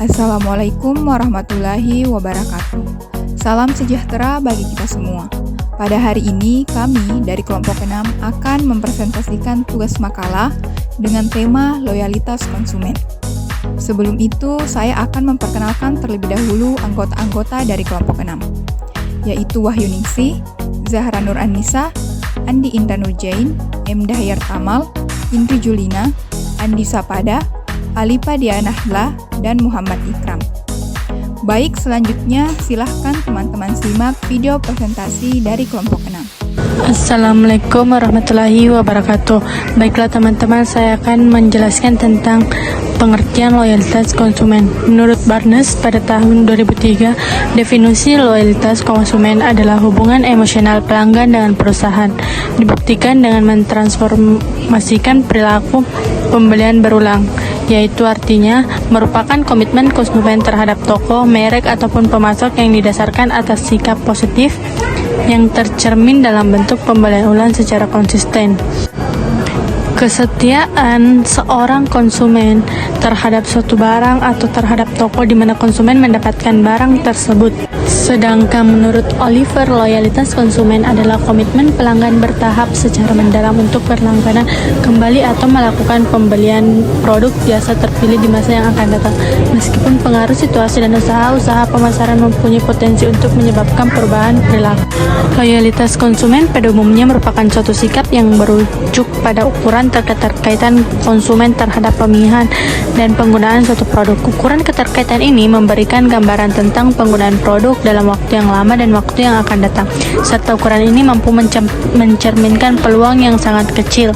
Assalamualaikum warahmatullahi wabarakatuh. Salam sejahtera bagi kita semua. Pada hari ini, kami dari kelompok 6 akan mempresentasikan tugas makalah dengan tema loyalitas konsumen. Sebelum itu, saya akan memperkenalkan terlebih dahulu anggota-anggota dari kelompok 6, yaitu Wahyu Ningsih, Zahra Nur Annisa, Andi Indah Nurjain, M. Dahyar Tamal, Indri Julina, Andi Sapada, Alipa Dianahla, dan Muhammad Ikram. Baik, selanjutnya silahkan teman-teman simak video presentasi dari kelompok 6. Assalamualaikum warahmatullahi wabarakatuh. Baiklah teman-teman, saya akan menjelaskan tentang pengertian loyalitas konsumen. Menurut Barnes pada tahun 2003, definisi loyalitas konsumen adalah hubungan emosional pelanggan dengan perusahaan, dibuktikan dengan mentransformasikan perilaku pembelian berulang, yaitu artinya merupakan komitmen konsumen terhadap toko, merek, ataupun pemasok yang didasarkan atas sikap positif yang tercermin dalam bentuk pembelian ulang secara konsisten. Kesetiaan seorang konsumen terhadap suatu barang atau terhadap toko di mana konsumen mendapatkan barang tersebut. Sedangkan menurut Oliver, loyalitas konsumen adalah komitmen pelanggan bertahap secara mendalam untuk berlangganan kembali atau melakukan pembelian produk jasa terpilih di masa yang akan datang. Meskipun pengaruh situasi dan usaha pemasaran mempunyai potensi untuk menyebabkan perubahan perilaku. Loyalitas konsumen pada umumnya merupakan suatu sikap yang merujuk pada ukuran keterkaitan konsumen terhadap pemilihan dan penggunaan suatu produk. Ukuran keterkaitan ini memberikan gambaran tentang penggunaan produk dalam waktu yang lama dan waktu yang akan datang, serta ukuran ini mampu mencerminkan peluang yang sangat kecil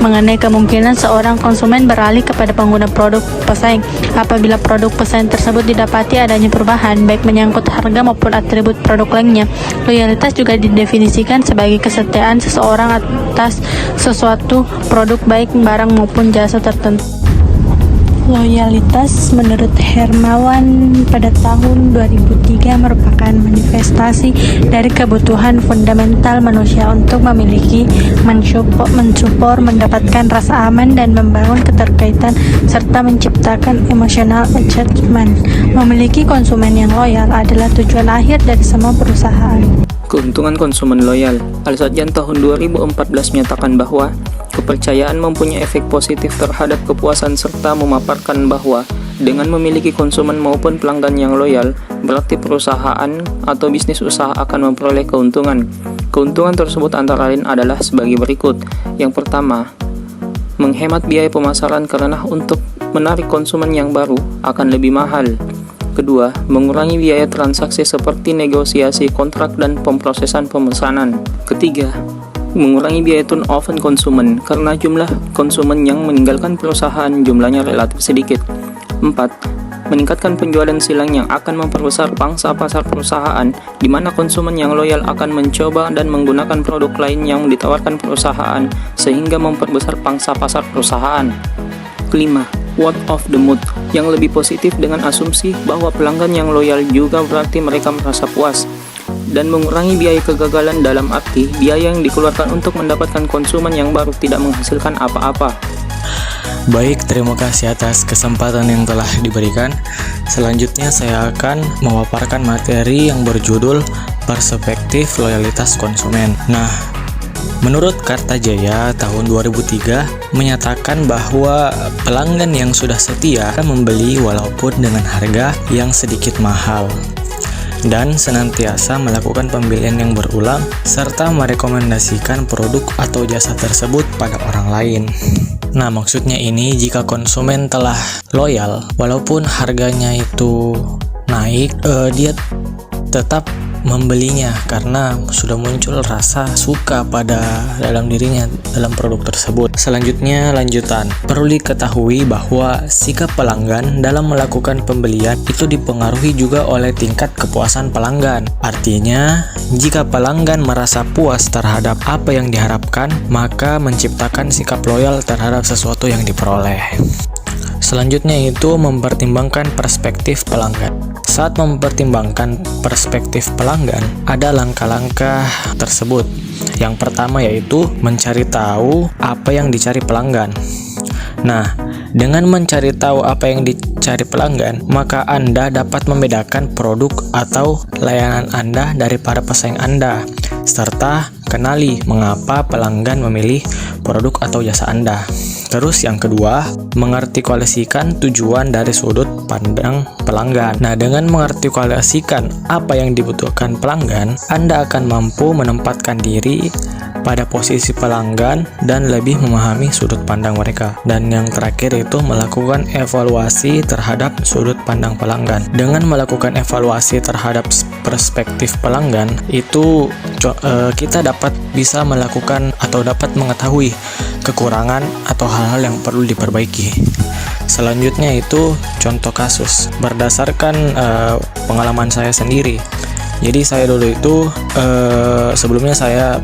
mengenai kemungkinan seorang konsumen beralih kepada pengguna produk pesaing apabila produk pesaing tersebut didapati adanya perubahan, baik menyangkut harga maupun atribut produk lainnya. Loyalitas juga didefinisikan sebagai kesetiaan seseorang atas sesuatu produk, baik barang maupun jasa tertentu. Loyalitas menurut Hermawan pada tahun 2003 merupakan manifestasi dari kebutuhan fundamental manusia untuk memiliki, mensupport, mendapatkan rasa aman dan membangun keterkaitan serta menciptakan emotional attachment. Memiliki konsumen yang loyal adalah tujuan akhir dari semua perusahaan. Keuntungan konsumen loyal. Al-Sajjan tahun 2014 menyatakan bahwa kepercayaan mempunyai efek positif terhadap kepuasan serta memaparkan bahwa dengan memiliki konsumen maupun pelanggan yang loyal, berarti perusahaan atau bisnis usaha akan memperoleh keuntungan. Keuntungan tersebut antara lain adalah sebagai berikut. Yang pertama, menghemat biaya pemasaran karena untuk menarik konsumen yang baru akan lebih mahal. Kedua, mengurangi biaya transaksi seperti negosiasi kontrak dan pemrosesan pemesanan. Ketiga, mengurangi biaya turnover konsumen karena jumlah konsumen yang meninggalkan perusahaan jumlahnya relatif sedikit. 4. Meningkatkan penjualan silang yang akan memperbesar pangsa pasar perusahaan, di mana konsumen yang loyal akan mencoba dan menggunakan produk lain yang ditawarkan perusahaan sehingga memperbesar pangsa pasar perusahaan. Kelima, word of the mouth yang lebih positif dengan asumsi bahwa pelanggan yang loyal juga berarti mereka merasa puas, dan mengurangi biaya kegagalan dalam arti biaya yang dikeluarkan untuk mendapatkan konsumen yang baru tidak menghasilkan apa-apa. Baik, terima kasih atas kesempatan yang telah diberikan. Selanjutnya saya akan memaparkan materi yang berjudul Perspektif Loyalitas Konsumen. Nah, menurut Kartajaya tahun 2003 menyatakan bahwa pelanggan yang sudah setia membeli walaupun dengan harga yang sedikit mahal dan senantiasa melakukan pembelian yang berulang serta merekomendasikan produk atau jasa tersebut pada orang lain. Nah, maksudnya ini jika konsumen telah loyal walaupun harganya itu naik, dia tetap membelinya karena sudah muncul rasa suka pada dalam dirinya dalam produk tersebut. Selanjutnya lanjutan. Perlu diketahui bahwa sikap pelanggan dalam melakukan pembelian itu dipengaruhi juga oleh tingkat kepuasan pelanggan. Artinya, jika pelanggan merasa puas terhadap apa yang diharapkan, maka menciptakan sikap loyal terhadap sesuatu yang diperoleh. Selanjutnya itu mempertimbangkan perspektif pelanggan. Saat mempertimbangkan perspektif pelanggan, ada langkah-langkah tersebut. Yang pertama yaitu mencari tahu apa yang dicari pelanggan. Nah, dengan mencari tahu apa yang cari pelanggan, maka Anda dapat membedakan produk atau layanan Anda dari para pesaing Anda, serta kenali mengapa pelanggan memilih produk atau jasa Anda. Terus yang kedua, mengartikulasikan tujuan dari sudut pandang pelanggan. Nah, dengan mengartikulasikan apa yang dibutuhkan pelanggan, Anda akan mampu menempatkan diri pada posisi pelanggan dan lebih memahami sudut pandang mereka. Dan yang terakhir itu melakukan evaluasi terhadap sudut pandang pelanggan. Dengan melakukan evaluasi terhadap perspektif pelanggan, itu kita bisa melakukan atau dapat mengetahui kekurangan atau hal-hal yang perlu diperbaiki. Selanjutnya itu contoh kasus berdasarkan pengalaman saya sendiri. Jadi saya dulu itu sebelumnya saya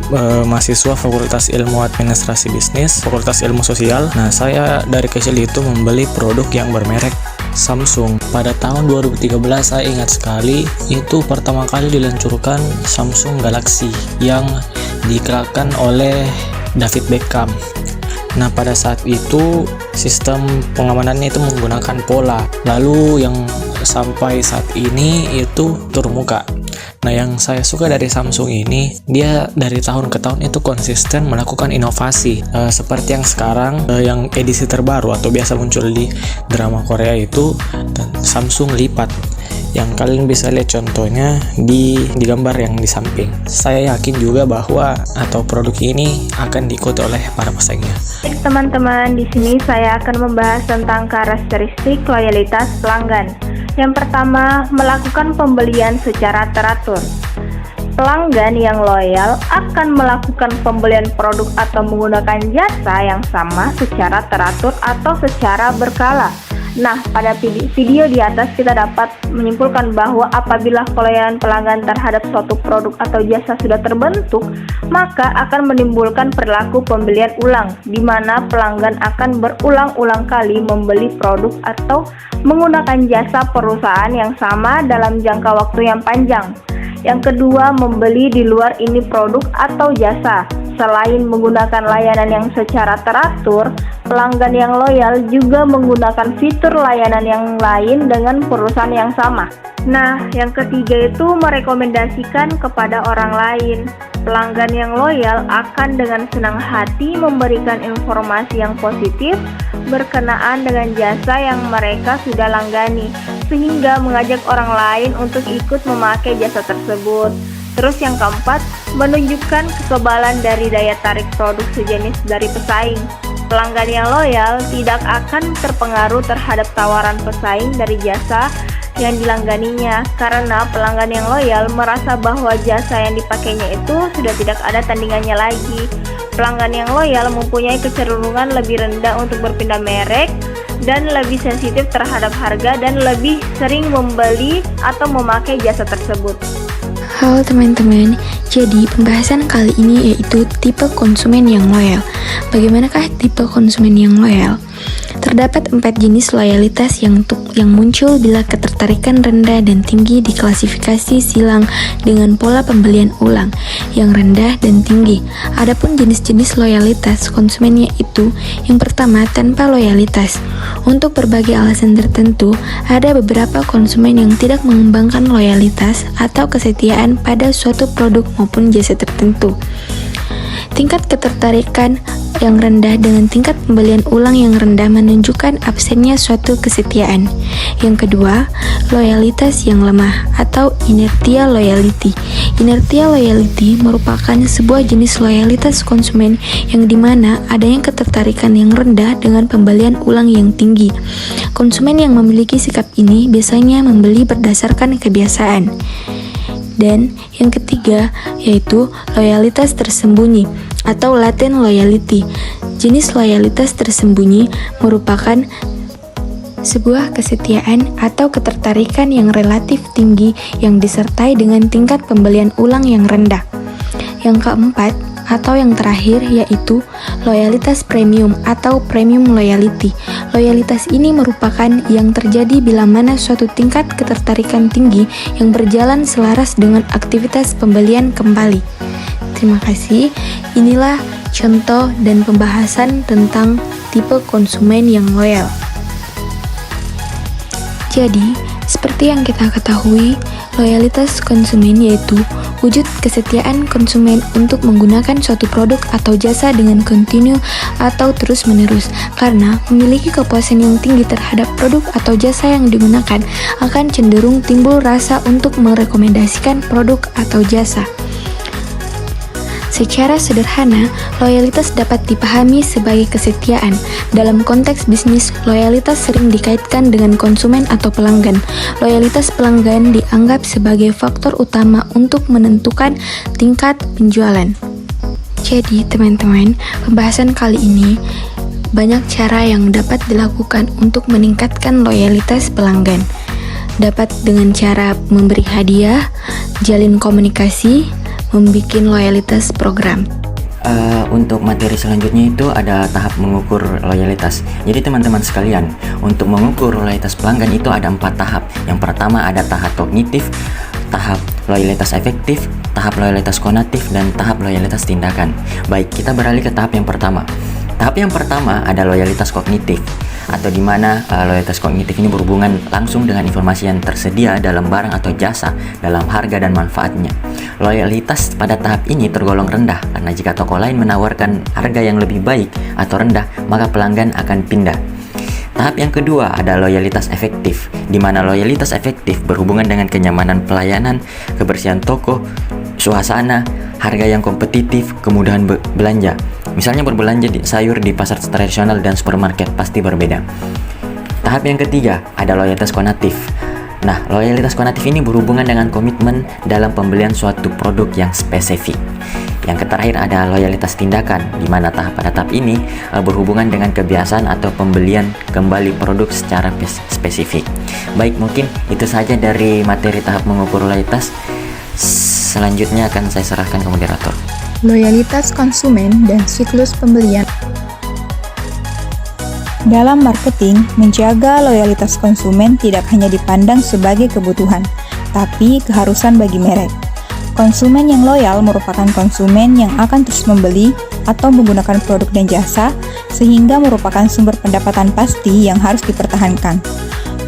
mahasiswa Fakultas Ilmu Administrasi Bisnis, Fakultas Ilmu Sosial. Nah, saya dari kecil itu membeli produk yang bermerek Samsung. Pada tahun 2013 saya ingat sekali, itu pertama kali diluncurkan Samsung Galaxy yang diiklankan oleh David Beckham. Nah, pada saat itu sistem pengamanannya itu menggunakan pola. Lalu yang sampai saat ini itu termuka. Nah, yang saya suka dari Samsung ini, dia dari tahun ke tahun itu konsisten melakukan inovasi. Seperti yang sekarang, yang edisi terbaru atau biasa muncul di drama Korea itu Samsung lipat. Yang kalian bisa lihat contohnya di gambar yang di samping. Saya yakin juga bahwa atau produk ini akan diikuti oleh para pesaingnya. Baik teman-teman, di sini saya akan membahas tentang karakteristik loyalitas pelanggan. Yang pertama, melakukan pembelian secara teratur. Pelanggan yang loyal akan melakukan pembelian produk atau menggunakan jasa yang sama secara teratur atau secara berkala. Nah, pada video di atas kita dapat menyimpulkan bahwa apabila keloyalan pelanggan terhadap suatu produk atau jasa sudah terbentuk, maka akan menimbulkan perilaku pembelian ulang, di mana pelanggan akan berulang-ulang kali membeli produk atau menggunakan jasa perusahaan yang sama dalam jangka waktu yang panjang. Yang kedua, membeli di luar ini produk atau jasa. Selain menggunakan layanan yang secara teratur, pelanggan yang loyal juga menggunakan fitur layanan yang lain dengan perusahaan yang sama. Nah, yang ketiga itu merekomendasikan kepada orang lain. Pelanggan yang loyal akan dengan senang hati memberikan informasi yang positif berkenaan dengan jasa yang mereka sudah langgani, sehingga mengajak orang lain untuk ikut memakai jasa tersebut. Terus yang keempat, menunjukkan kekebalan dari daya tarik produk sejenis dari pesaing. Pelanggan yang loyal tidak akan terpengaruh terhadap tawaran pesaing dari jasa yang dilangganinya, karena pelanggan yang loyal merasa bahwa jasa yang dipakainya itu sudah tidak ada tandingannya lagi. Pelanggan yang loyal mempunyai kecenderungan lebih rendah untuk berpindah merek dan lebih sensitif terhadap harga dan lebih sering membeli atau memakai jasa tersebut. Halo teman-teman, jadi pembahasan kali ini yaitu tipe konsumen yang loyal. Bagaimanakah tipe konsumen yang loyal? Terdapat 4 jenis loyalitas yang muncul bila ketertarikan rendah dan tinggi diklasifikasi silang dengan pola pembelian ulang yang rendah dan tinggi. Adapun jenis-jenis loyalitas konsumen yaitu yang pertama, tanpa loyalitas. Untuk berbagai alasan tertentu, ada beberapa konsumen yang tidak mengembangkan loyalitas atau kesetiaan pada suatu produk maupun jasa tertentu. Tingkat ketertarikan yang rendah dengan tingkat pembelian ulang yang rendah menunjukkan absennya suatu kesetiaan. Yang kedua, loyalitas yang lemah atau inertia loyalty. Inertia loyalty merupakan sebuah jenis loyalitas konsumen yang dimana adanya ketertarikan yang rendah dengan pembelian ulang yang tinggi. Konsumen yang memiliki sikap ini biasanya membeli berdasarkan kebiasaan. Dan yang ketiga yaitu loyalitas tersembunyi atau latent loyalty. Jenis loyalitas tersembunyi merupakan sebuah kesetiaan atau ketertarikan yang relatif tinggi yang disertai dengan tingkat pembelian ulang yang rendah. Yang keempat atau yang terakhir yaitu loyalitas premium atau premium loyalty. Loyalitas ini merupakan yang terjadi bila mana suatu tingkat ketertarikan tinggi yang berjalan selaras dengan aktivitas pembelian kembali. Terima kasih. Inilah contoh dan pembahasan tentang tipe konsumen yang loyal. Jadi, seperti yang kita ketahui, loyalitas konsumen yaitu wujud kesetiaan konsumen untuk menggunakan suatu produk atau jasa dengan kontinu atau terus-menerus. Karena memiliki kepuasan yang tinggi terhadap produk atau jasa yang digunakan, akan cenderung timbul rasa untuk merekomendasikan produk atau jasa. Secara sederhana, loyalitas dapat dipahami sebagai kesetiaan. Dalam konteks bisnis, loyalitas sering dikaitkan dengan konsumen atau pelanggan. Loyalitas pelanggan dianggap sebagai faktor utama untuk menentukan tingkat penjualan. Jadi, teman-teman, pembahasan kali ini banyak cara yang dapat dilakukan untuk meningkatkan loyalitas pelanggan. Dapat dengan cara memberi hadiah, jalin komunikasi, membuat loyalitas program. Untuk materi selanjutnya itu ada tahap mengukur loyalitas. Jadi teman-teman sekalian, untuk mengukur loyalitas pelanggan itu ada 4 tahap. Yang pertama ada tahap kognitif, tahap loyalitas efektif, tahap loyalitas konatif, dan tahap loyalitas tindakan. Baik, kita beralih ke tahap yang pertama. Tahap yang pertama ada loyalitas kognitif, atau di mana loyalitas kognitif ini berhubungan langsung dengan informasi yang tersedia dalam barang atau jasa, dalam harga dan manfaatnya. Loyalitas pada tahap ini tergolong rendah, karena jika toko lain menawarkan harga yang lebih baik atau rendah, maka pelanggan akan pindah. Tahap yang kedua ada loyalitas efektif, di mana loyalitas efektif berhubungan dengan kenyamanan pelayanan, kebersihan toko, suasana, harga yang kompetitif, kemudahan belanja. Misalnya berbelanja sayur di pasar tradisional dan supermarket pasti berbeda. Tahap yang ketiga ada loyalitas konatif. Nah, loyalitas konatif ini berhubungan dengan komitmen dalam pembelian suatu produk yang spesifik. Yang terakhir ada loyalitas tindakan, di mana pada tahap ini berhubungan dengan kebiasaan atau pembelian kembali produk secara spesifik. Baik, mungkin itu saja dari materi tahap mengukur loyalitas. Selanjutnya akan saya serahkan ke moderator. Loyalitas konsumen dan siklus pembelian. Dalam marketing, menjaga loyalitas konsumen tidak hanya dipandang sebagai kebutuhan, tapi keharusan bagi merek. Konsumen yang loyal merupakan konsumen yang akan terus membeli atau menggunakan produk dan jasa, sehingga merupakan sumber pendapatan pasti yang harus dipertahankan.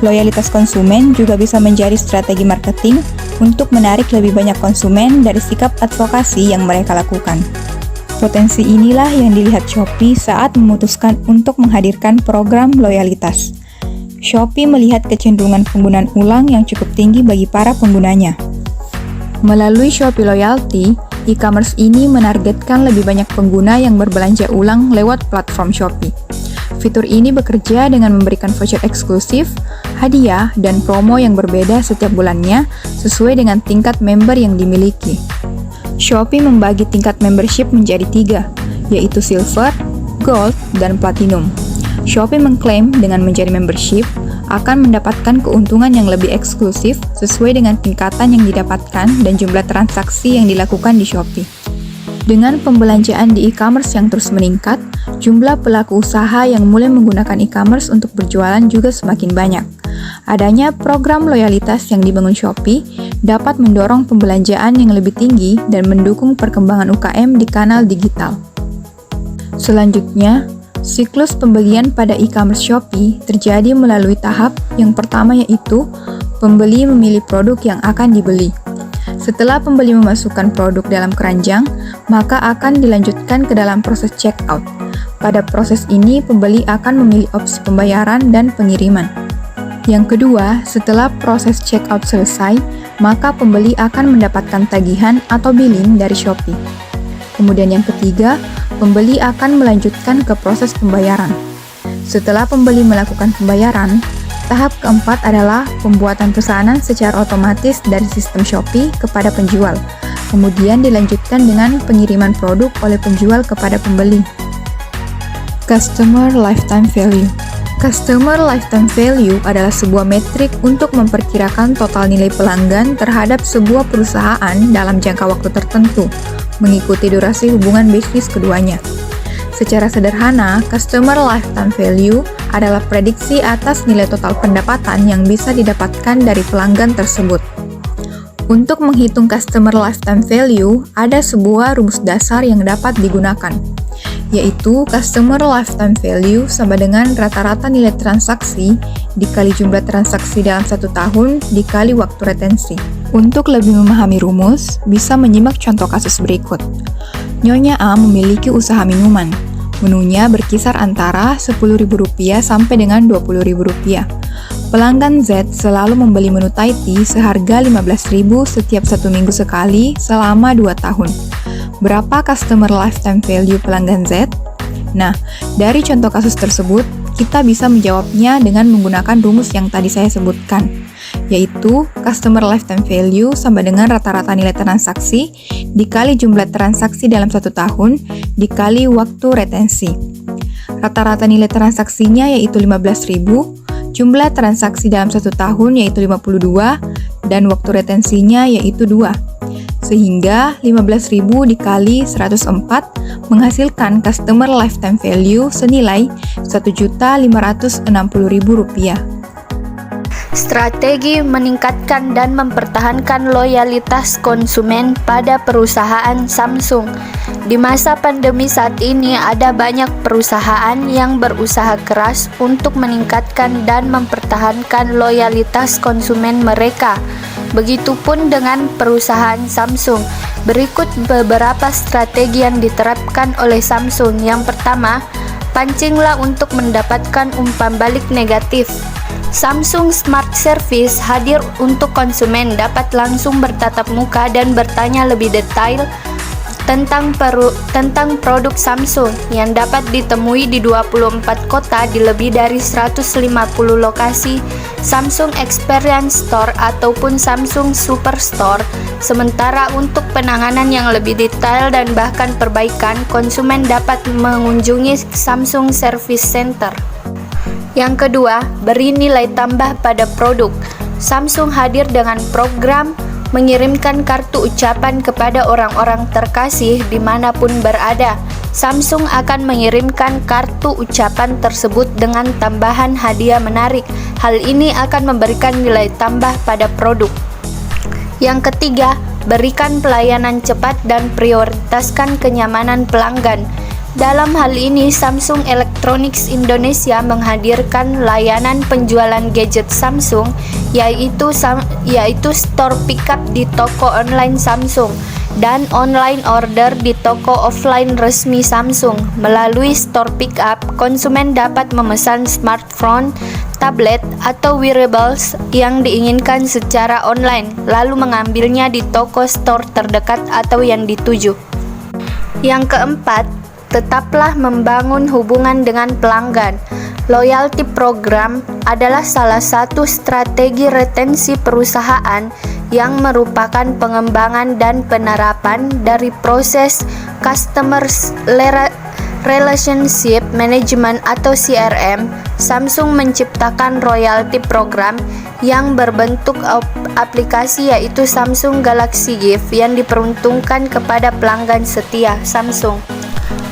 Loyalitas konsumen juga bisa menjadi strategi marketing untuk menarik lebih banyak konsumen dari sikap advokasi yang mereka lakukan. Potensi inilah yang dilihat Shopee saat memutuskan untuk menghadirkan program loyalitas. Shopee melihat kecenderungan penggunaan ulang yang cukup tinggi bagi para penggunanya. Melalui Shopee Loyalty, e-commerce ini menargetkan lebih banyak pengguna yang berbelanja ulang lewat platform Shopee. Fitur ini bekerja dengan memberikan voucher eksklusif, hadiah, dan promo yang berbeda setiap bulannya sesuai dengan tingkat member yang dimiliki. Shopee membagi tingkat membership menjadi 3, yaitu Silver, Gold, dan Platinum. Shopee mengklaim dengan menjadi membership akan mendapatkan keuntungan yang lebih eksklusif sesuai dengan tingkatan yang didapatkan dan jumlah transaksi yang dilakukan di Shopee. Dengan pembelanjaan di e-commerce yang terus meningkat, jumlah pelaku usaha yang mulai menggunakan e-commerce untuk berjualan juga semakin banyak. Adanya program loyalitas yang dibangun Shopee dapat mendorong pembelanjaan yang lebih tinggi dan mendukung perkembangan UKM di kanal digital. Selanjutnya, siklus pembelian pada e-commerce Shopee terjadi melalui tahap yang pertama, yaitu pembeli memilih produk yang akan dibeli. Setelah pembeli memasukkan produk dalam keranjang, maka akan dilanjutkan ke dalam proses checkout. Pada proses ini, pembeli akan memilih opsi pembayaran dan pengiriman. Yang kedua, setelah proses checkout selesai, maka pembeli akan mendapatkan tagihan atau billing dari Shopee. Kemudian yang ketiga, pembeli akan melanjutkan ke proses pembayaran. Setelah pembeli melakukan pembayaran, tahap keempat adalah pembuatan pesanan secara otomatis dari sistem Shopee kepada penjual. Kemudian dilanjutkan dengan pengiriman produk oleh penjual kepada pembeli. Customer Lifetime Value. Customer Lifetime Value adalah sebuah metrik untuk memperkirakan total nilai pelanggan terhadap sebuah perusahaan dalam jangka waktu tertentu, mengikuti durasi hubungan bisnis keduanya. Secara sederhana, Customer Lifetime Value adalah prediksi atas nilai total pendapatan yang bisa didapatkan dari pelanggan tersebut. Untuk menghitung Customer Lifetime Value, ada sebuah rumus dasar yang dapat digunakan. yaitu Customer Lifetime Value sama dengan rata-rata nilai transaksi dikali jumlah transaksi dalam 1 tahun dikali waktu retensi. Untuk lebih memahami rumus, bisa menyimak contoh kasus berikut. Nyonya A memiliki usaha minuman. Menunya berkisar antara Rp10.000 sampai dengan Rp20.000. Pelanggan Z selalu membeli menu Thai tea seharga Rp15.000 setiap 1 minggu sekali selama 2 tahun. Berapa customer lifetime value pelanggan Z? Nah, dari contoh kasus tersebut, kita bisa menjawabnya dengan menggunakan rumus yang tadi saya sebutkan, yaitu customer lifetime value sama dengan rata-rata nilai transaksi dikali jumlah transaksi dalam 1 tahun dikali waktu retensi. Rata-rata nilai transaksinya yaitu Rp15.000, jumlah transaksi dalam 1 tahun yaitu 52, dan waktu retensinya yaitu 2. Sehingga 15.000 dikali 104 menghasilkan customer lifetime value senilai Rp1.560.000. Strategi meningkatkan dan mempertahankan loyalitas konsumen pada perusahaan Samsung. Di masa pandemi saat ini ada banyak perusahaan yang berusaha keras untuk meningkatkan dan mempertahankan loyalitas konsumen mereka. Begitupun dengan perusahaan Samsung. Berikut beberapa strategi yang diterapkan oleh Samsung. Yang pertama, pancinglah untuk mendapatkan umpan balik negatif. Samsung Smart Service hadir untuk konsumen dapat langsung bertatap muka dan bertanya lebih detail tentang produk Samsung yang dapat ditemui di 24 kota di lebih dari 150 lokasi Samsung Experience Store ataupun Samsung Superstore. Sementara untuk penanganan yang lebih detail dan bahkan perbaikan, konsumen dapat mengunjungi Samsung Service Center. Yang kedua, beri nilai tambah pada produk. Samsung hadir dengan program mengirimkan kartu ucapan kepada orang-orang terkasih dimanapun berada. Samsung akan mengirimkan kartu ucapan tersebut dengan tambahan hadiah menarik. Hal ini akan memberikan nilai tambah pada produk. Yang ketiga, berikan pelayanan cepat dan prioritaskan kenyamanan pelanggan. Dalam hal ini, Samsung Electronics Indonesia menghadirkan layanan penjualan gadget Samsung, yaitu store pickup di toko online Samsung dan online order di toko offline resmi Samsung. Melalui store pickup, konsumen dapat memesan smartphone, tablet, atau wearables yang diinginkan secara online, lalu mengambilnya di toko store terdekat atau yang dituju. Yang keempat, tetaplah membangun hubungan dengan pelanggan. Loyalty program adalah salah satu strategi retensi perusahaan yang merupakan pengembangan dan penerapan dari proses Customer Relationship Management atau CRM. Samsung menciptakan loyalty program yang berbentuk aplikasi yaitu Samsung Galaxy Gift yang diperuntukkan kepada pelanggan setia Samsung.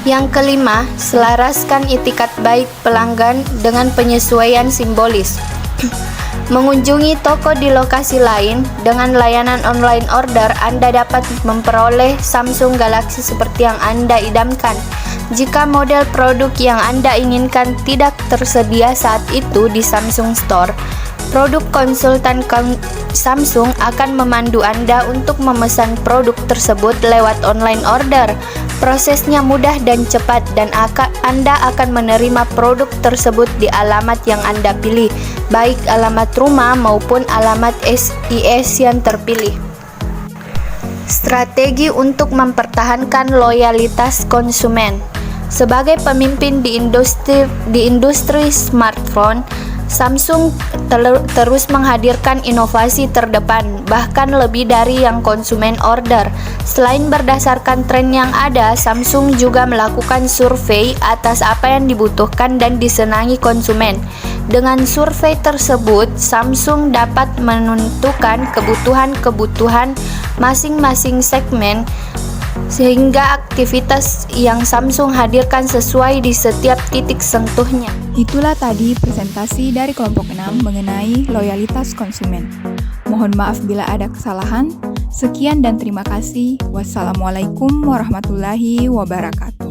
Yang kelima, selaraskan itikat baik pelanggan dengan penyesuaian simbolis. Mengunjungi toko di lokasi lain dengan layanan online order, Anda dapat memperoleh Samsung Galaxy seperti yang Anda idamkan. Jika model produk yang Anda inginkan tidak tersedia saat itu di Samsung Store, produk konsultan Samsung akan memandu Anda untuk memesan produk tersebut lewat online order. Prosesnya mudah dan cepat dan Anda akan menerima produk tersebut di alamat yang Anda pilih, baik alamat rumah maupun alamat SIS yang terpilih. Strategi untuk mempertahankan loyalitas konsumen. Sebagai pemimpin di industri smartphone, Samsung terus menghadirkan inovasi terdepan, bahkan lebih dari yang konsumen order. Selain berdasarkan tren yang ada, Samsung juga melakukan survei atas apa yang dibutuhkan dan disenangi konsumen. Dengan survei tersebut, Samsung dapat menentukan kebutuhan masing-masing segmen, sehingga aktivitas yang Samsung hadirkan sesuai di setiap titik sentuhnya. Itulah tadi presentasi dari kelompok 6 mengenai loyalitas konsumen. Mohon maaf bila ada kesalahan. Sekian dan terima kasih. Wassalamualaikum warahmatullahi wabarakatuh.